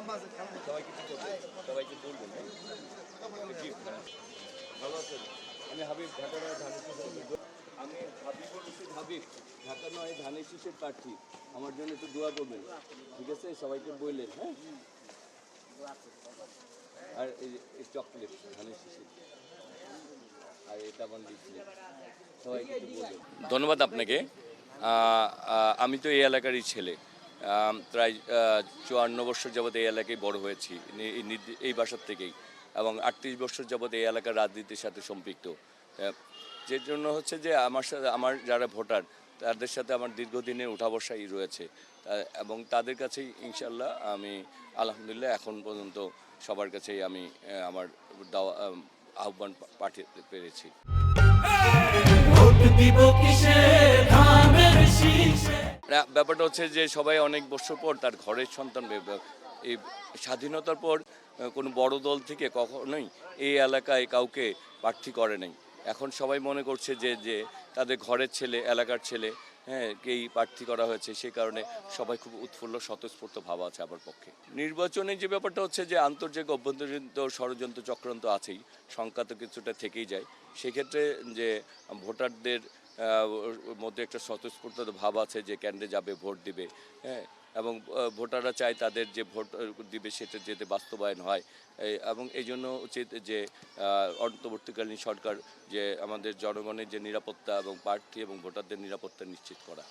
সবাই কিছু করবেন, সবাইকে বলবেন। ভালো আছেন? আমি হাবিব, ঢাকা নয় ধানের শীষের আমি হাবিব বলছি, হাবিব ঢাকা নয় ধানের শীষের প্রার্থী। আমার জন্য একটু দোয়া করবেন, ঠিক আছে? সবাইকে বললেন, হ্যাঁ। আর এই চকলেট ধানের শীষের, আর এটা আমার লিখলেন, সবাইকে একটু বলবেন। ধন্যবাদ আপনাকে। আমি তো এই এলাকারই ছেলে। প্রায় 54 বছর যাবৎ এই এলাকায় বড় হয়েছি, এই বাসার থেকেই, এবং 38 বছর যাবৎ এই এলাকার রাজনীতির সাথে সম্পৃক্ত। যে জন্য হচ্ছে যে আমার যারা ভোটার, তাদের সাথে আমার দীর্ঘদিনের উঠা বসাই রয়েছে, এবং তাদের কাছেই ইনশাল্লাহ আমি আলহামদুলিল্লাহ এখন পর্যন্ত সবার কাছেই আমি আমার আহ্বান পাঠাতে পেরেছি। ব্যাপারটা হচ্ছে যে সবাই অনেক বছর পর তার ঘরের সন্তান, এই স্বাধীনতার পর কোনো বড় দল থেকে কখনোই এই এলাকায় কাউকে প্রার্থী করে নাই। এখন সবাই মনে করছে যে তাদের ঘরের ছেলে, এলাকার ছেলে, হ্যাঁ, কেই প্রার্থী করা হয়েছে, সেই কারণে সবাই খুব উৎফুল্ল স্বতঃস্ফূর্ত ভাব আছে আমার পক্ষে। নির্বাচনে যে ব্যাপারটা হচ্ছে যে আন্তর্জাতিক অভ্যন্তরীণ ষড়যন্ত্র চক্রান্ত আছেই, সংখ্যা তো কিছুটা থেকেই যায়। সেক্ষেত্রে যে ভোটারদের মধ্যে একটা স্বতঃস্ফূর্ত ভাব আছে যে কেন্দ্রে যাবে, ভোট দিবে, হ্যাঁ, এবং ভোটাররা চায় তাদের যে ভোট দিবে সেটা যাতে বাস্তবায়ন হয়, এবং এই জন্য উচিত যে অন্তর্বর্তীকালীন সরকার যে আমাদের জনগণের যে নিরাপত্তা এবং প্রার্থী এবং ভোটারদের নিরাপত্তা নিশ্চিত করা।